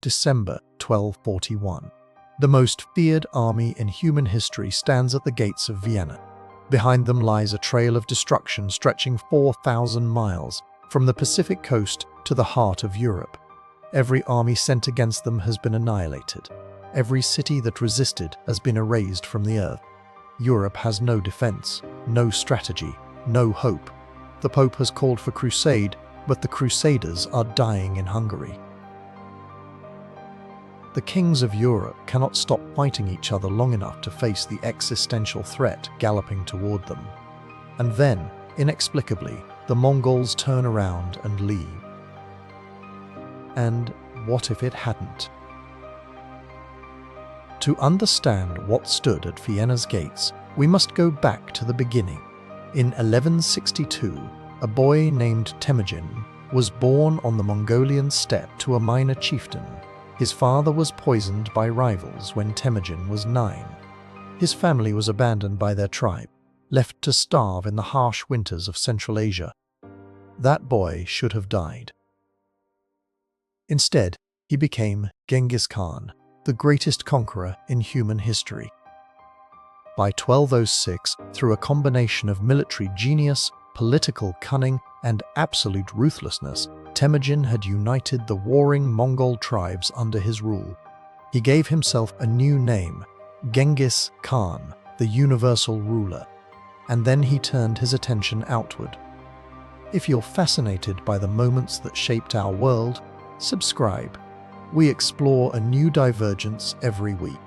December 1241. The most feared army in human history stands at the gates of Vienna. Behind them lies a trail of destruction stretching 4,000 miles, from the Pacific coast to the heart of Europe. Every army sent against them has been annihilated. Every city that resisted has been erased from the earth. Europe has no defense, no strategy, no hope. The Pope has called for crusade, but the crusaders are dying in Hungary. The kings of Europe cannot stop fighting each other long enough to face the existential threat galloping toward them. And then, inexplicably, the Mongols turn around and leave. And what if it hadn't? To understand what stood at Vienna's gates, we must go back to the beginning. In 1162, a boy named Temujin was born on the Mongolian steppe to a minor chieftain. His father was poisoned by rivals when Temujin was 9. His family was abandoned by their tribe, left to starve in the harsh winters of Central Asia. That boy should have died. Instead, he became Genghis Khan, the greatest conqueror in human history. By 1206, through a combination of military genius, political cunning, and absolute ruthlessness, Temujin had united the warring Mongol tribes under his rule. He gave himself a new name, Genghis Khan, the universal ruler, and then he turned his attention outward. If you're fascinated by the moments that shaped our world, subscribe. We explore a new divergence every week.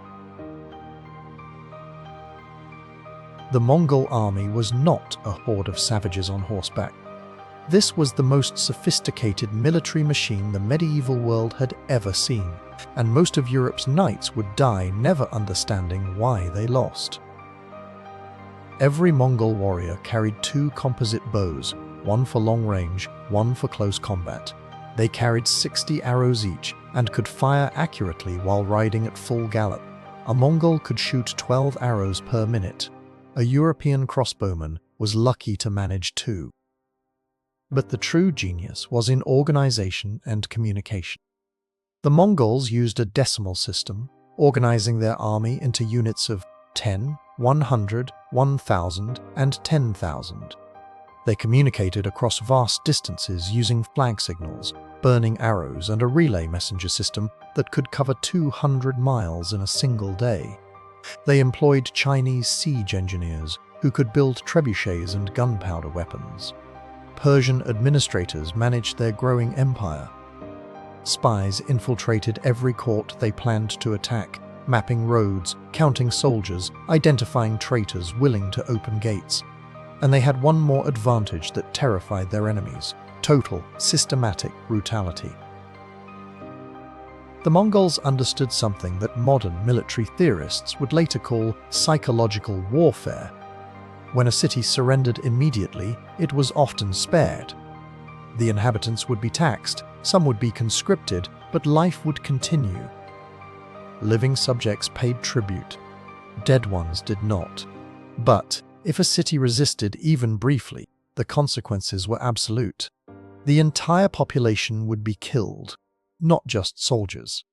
The Mongol army was not a horde of savages on horseback. This was the most sophisticated military machine the medieval world had ever seen, and most of Europe's knights would die never understanding why they lost. Every Mongol warrior carried 2 composite bows, one for long range, one for close combat. They carried 60 arrows each and could fire accurately while riding at full gallop. A Mongol could shoot 12 arrows per minute. A European crossbowman was lucky to manage 2. But the true genius was in organization and communication. The Mongols used a decimal system, organizing their army into units of 10, 100, 1,000, and 10,000. They communicated across vast distances using flag signals, burning arrows, and a relay messenger system that could cover 200 miles in a single day. They employed Chinese siege engineers who could build trebuchets and gunpowder weapons. Persian administrators managed their growing empire. Spies infiltrated every court they planned to attack, mapping roads, counting soldiers, identifying traitors willing to open gates. And they had one more advantage that terrified their enemies: total, systematic brutality. The Mongols understood something that modern military theorists would later call psychological warfare. When a city surrendered immediately, it was often spared. The inhabitants would be taxed, some would be conscripted, but life would continue. Living subjects paid tribute. Dead ones did not. But if a city resisted even briefly, the consequences were absolute. The entire population would be killed, not just soldiers.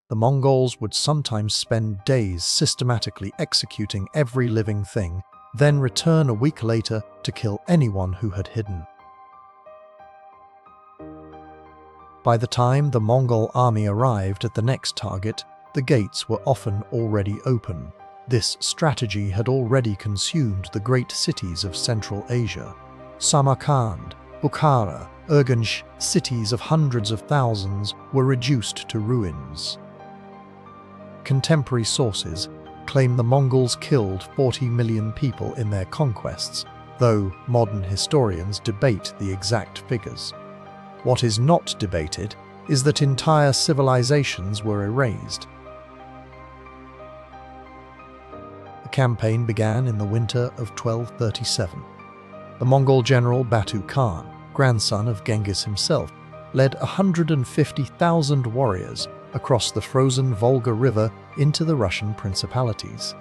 The Mongols would sometimes spend days systematically executing every living thing, then return a week later to kill anyone who had hidden. By the time the Mongol army arrived at the next target, the gates were often already open. This strategy had already consumed the great cities of Central Asia. Samarkand, Bukhara, Urgench, cities of hundreds of thousands, were reduced to ruins. Contemporary sources claim the Mongols killed 40 million people in their conquests, though modern historians debate the exact figures. What is not debated is that entire civilizations were erased. The campaign began in the winter of 1237. The Mongol general Batu Khan, grandson of Genghis himself, led 150,000 warriors across the frozen Volga River into the Russian principalities.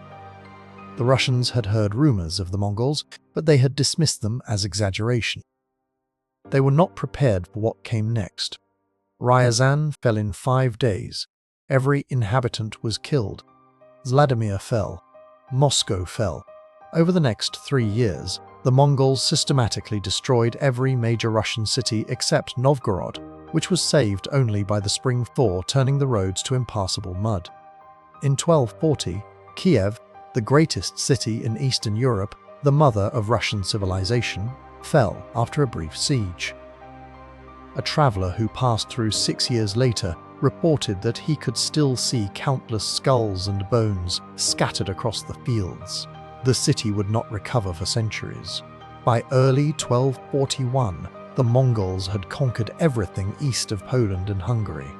The Russians had heard rumors of the Mongols, but they had dismissed them as exaggeration. They were not prepared for what came next. Ryazan fell in 5 days. Every inhabitant was killed. Vladimir fell. Moscow fell. Over the next 3 years, the Mongols systematically destroyed every major Russian city except Novgorod, which was saved only by the spring thaw turning the roads to impassable mud. In 1240, Kiev, the greatest city in Eastern Europe, the mother of Russian civilization, fell after a brief siege. A traveler who passed through 6 years later reported that he could still see countless skulls and bones scattered across the fields. The city would not recover for centuries. By early 1241, the Mongols had conquered everything east of Poland and Hungary.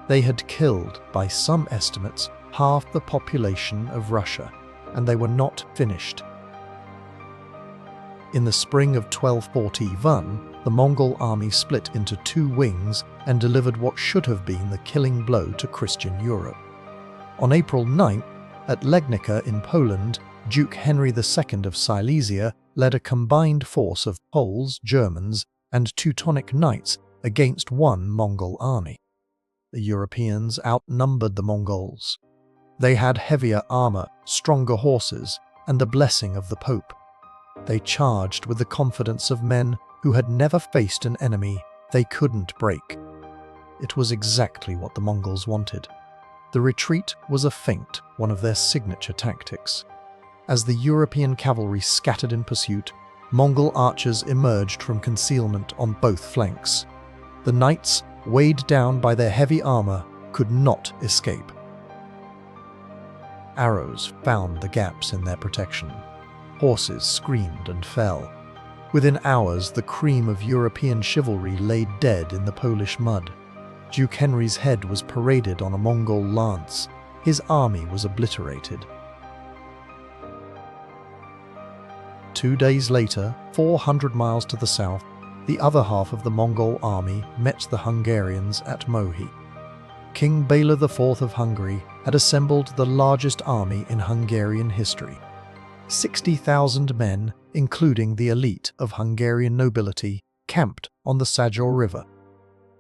They had killed, by some estimates, half the population of Russia, and they were not finished. In the spring of 1241, the Mongol army split into 2 wings and delivered what should have been the killing blow to Christian Europe. On April 9th, at Legnica in Poland, Duke Henry II of Silesia led a combined force of Poles, Germans, and Teutonic Knights against one Mongol army. The Europeans outnumbered the Mongols. They had heavier armor, stronger horses, and the blessing of the Pope. They charged with the confidence of men who had never faced an enemy they couldn't break. It was exactly what the Mongols wanted. The retreat was a feint, one of their signature tactics. As the European cavalry scattered in pursuit, Mongol archers emerged from concealment on both flanks. The knights, weighed down by their heavy armor, could not escape. Arrows found the gaps in their protection. Horses screamed and fell. Within hours, the cream of European chivalry lay dead in the Polish mud. Duke Henry's head was paraded on a Mongol lance. His army was obliterated. 2 days later, 400 miles to the south, the other half of the Mongol army met the Hungarians at Mohi. King Bela IV of Hungary had assembled the largest army in Hungarian history. 60,000 men, including the elite of Hungarian nobility, camped on the Sajor River.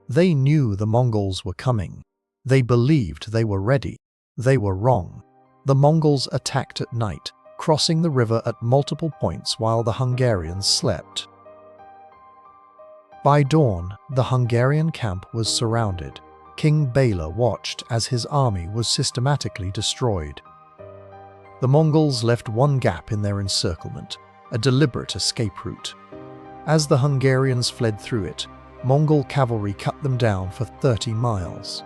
They knew the Mongols were coming. They believed they were ready. They were wrong. The Mongols attacked at night, crossing the river at multiple points while the Hungarians slept. By dawn, the Hungarian camp was surrounded. King Bela watched as his army was systematically destroyed. The Mongols left one gap in their encirclement, a deliberate escape route. As the Hungarians fled through it, Mongol cavalry cut them down for 30 miles.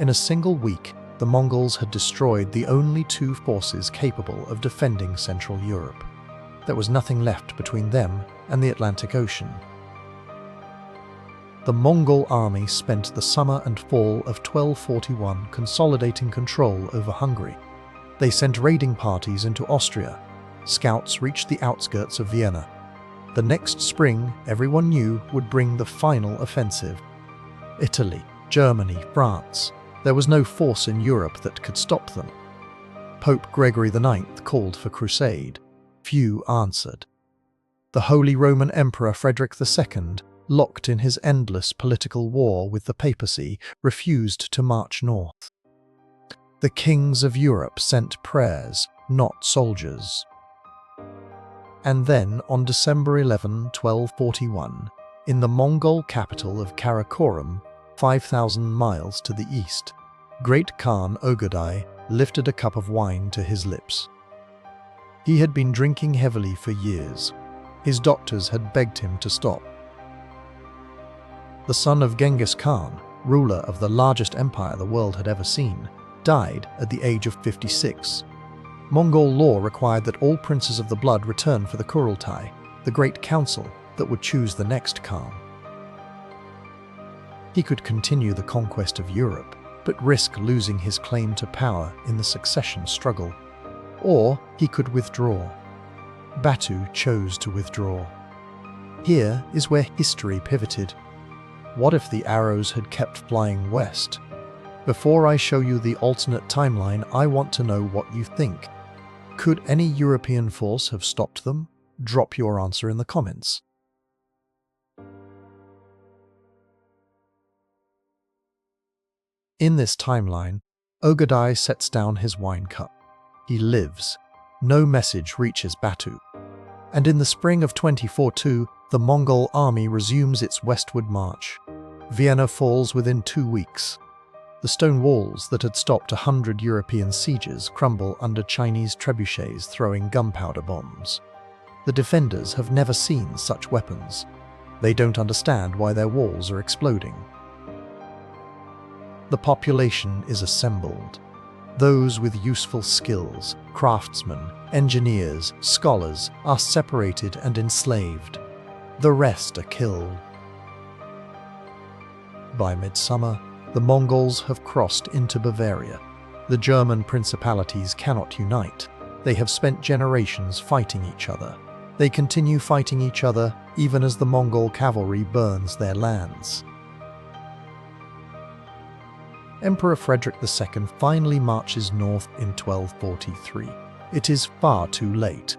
In a single week, the Mongols had destroyed the only 2 forces capable of defending Central Europe. There was nothing left between them and the Atlantic Ocean. The Mongol army spent the summer and fall of 1241 consolidating control over Hungary. They sent raiding parties into Austria. Scouts reached the outskirts of Vienna. The next spring, everyone knew, would bring the final offensive. Italy, Germany, France. There was no force in Europe that could stop them. Pope Gregory IX called for crusade. Few answered. The Holy Roman Emperor Frederick II, locked in his endless political war with the papacy, refused to march north. The kings of Europe sent prayers, not soldiers. And then, on December 11, 1241, in the Mongol capital of Karakorum, 5,000 miles to the east, Great Khan Ögedei lifted a cup of wine to his lips. He had been drinking heavily for years. His doctors had begged him to stop. The son of Genghis Khan, ruler of the largest empire the world had ever seen, died at the age of 56. Mongol law required that all princes of the blood return for the Kurultai, the great council that would choose the next Khan. He could continue the conquest of Europe, but risk losing his claim to power in the succession struggle. Or he could withdraw. Batu chose to withdraw. Here is where history pivoted. What if the arrows had kept flying west? Before I show you the alternate timeline, I want to know what you think. Could any European force have stopped them? Drop your answer in the comments. In this timeline, Ögedei sets down his wine cup. He lives. No message reaches Batu. And in the spring of 2042, the Mongol army resumes its westward march. Vienna falls within 2 weeks. The stone walls that had stopped 100 European sieges crumble under Chinese trebuchets throwing gunpowder bombs. The defenders have never seen such weapons. They don't understand why their walls are exploding. The population is assembled. Those with useful skills, craftsmen, engineers, scholars, are separated and enslaved. The rest are killed. By midsummer, the Mongols have crossed into Bavaria. The German principalities cannot unite. They have spent generations fighting each other. They continue fighting each other even as the Mongol cavalry burns their lands. Emperor Frederick II finally marches north in 1243. It is far too late.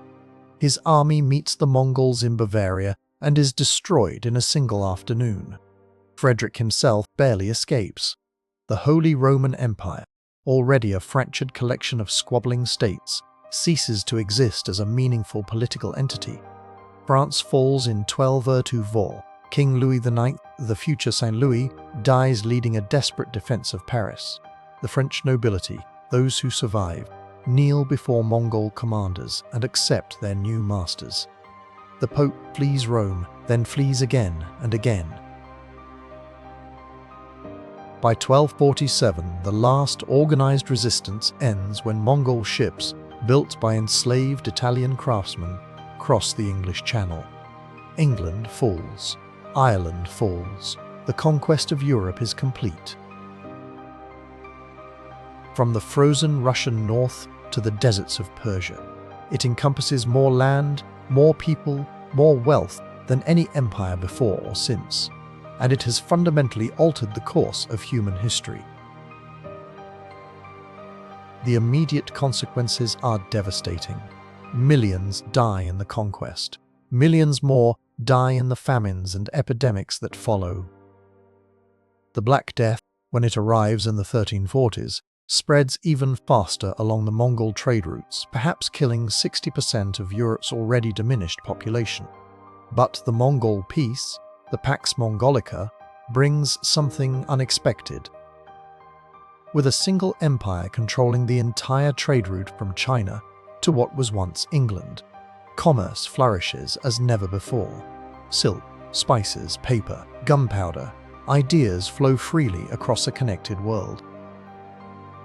His army meets the Mongols in Bavaria and is destroyed in a single afternoon. Frederick himself barely escapes. The Holy Roman Empire, already a fractured collection of squabbling states, ceases to exist as a meaningful political entity. France falls in 1204. King Louis IX, the future Saint Louis, dies leading a desperate defense of Paris. The French nobility, those who survive, kneel before Mongol commanders and accept their new masters. The Pope flees Rome, then flees again and again. By 1247, the last organized resistance ends when Mongol ships, built by enslaved Italian craftsmen, cross the English Channel. England falls. Ireland falls. The conquest of Europe is complete. From the frozen Russian north to the deserts of Persia, it encompasses more land, more people, more wealth than any empire before or since, and it has fundamentally altered the course of human history. The immediate consequences are devastating. Millions die in the conquest. Millions more die in the famines and epidemics that follow. The Black Death, when it arrives in the 1340s, spreads even faster along the Mongol trade routes, perhaps killing 60% of Europe's already diminished population. But the Mongol peace, the Pax Mongolica, brings something unexpected. With a single empire controlling the entire trade route from China to what was once England, commerce flourishes as never before. Silk, spices, paper, gunpowder, ideas flow freely across a connected world.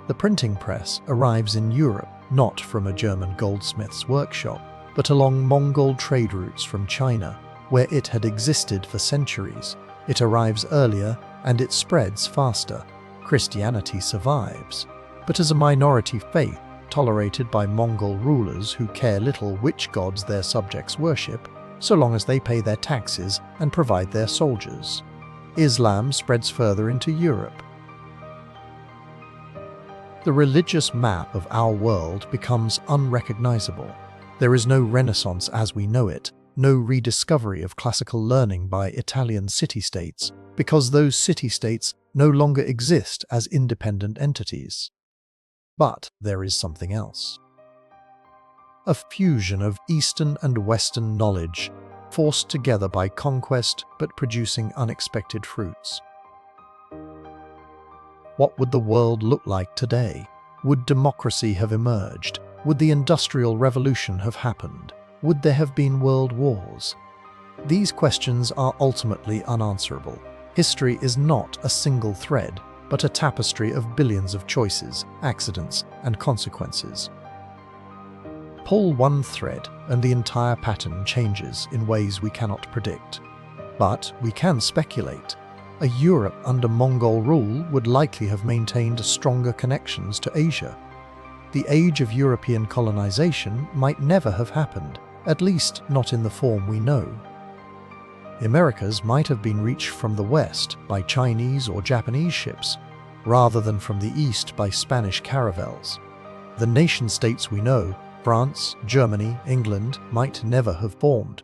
The printing press arrives in Europe not from a German goldsmith's workshop, but along Mongol trade routes from China, where it had existed for centuries. It arrives earlier and it spreads faster. Christianity survives, but as a minority faith tolerated by Mongol rulers who care little which gods their subjects worship, so long as they pay their taxes and provide their soldiers. Islam spreads further into Europe. The religious map of our world becomes unrecognizable. There is no Renaissance as we know it, no rediscovery of classical learning by Italian city-states, because those city-states no longer exist as independent entities. But there is something else. A fusion of Eastern and Western knowledge, forced together by conquest but producing unexpected fruits. What would the world look like today? Would democracy have emerged? Would the Industrial Revolution have happened? Would there have been world wars? These questions are ultimately unanswerable. History is not a single thread, but a tapestry of billions of choices, accidents, and consequences. Pull one thread and the entire pattern changes in ways we cannot predict. But we can speculate. A Europe under Mongol rule would likely have maintained stronger connections to Asia. The age of European colonization might never have happened, at least not in the form we know. The Americas might have been reached from the west by Chinese or Japanese ships, rather than from the east by Spanish caravels. The nation-states we know, France, Germany, England, might never have formed.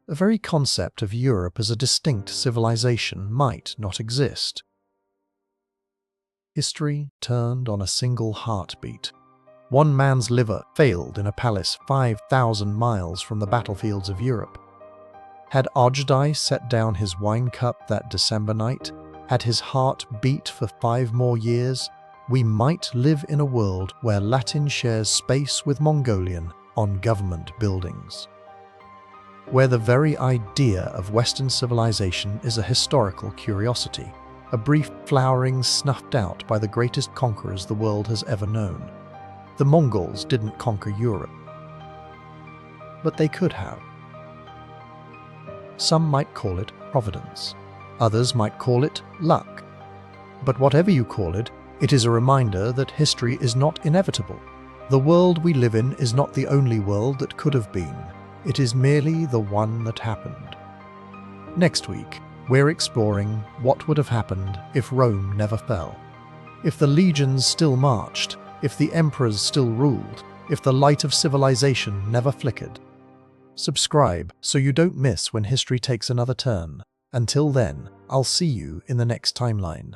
The very concept of Europe as a distinct civilization might not exist. History turned on a single heartbeat. One man's liver failed in a palace 5,000 miles from the battlefields of Europe. Had Ögedei set down his wine cup that December night, had his heart beat for 5 more years, we might live in a world where Latin shares space with Mongolian on government buildings. Where the very idea of Western civilization is a historical curiosity, a brief flowering snuffed out by the greatest conquerors the world has ever known. The Mongols didn't conquer Europe, but they could have. Some might call it providence. Others might call it luck. But whatever you call it, it is a reminder that history is not inevitable. The world we live in is not the only world that could have been. It is merely the one that happened. Next week, we're exploring what would have happened if Rome never fell. If the legions still marched, if the emperors still ruled, if the light of civilization never flickered. Subscribe so you don't miss when history takes another turn. Until then, I'll see you in the next timeline.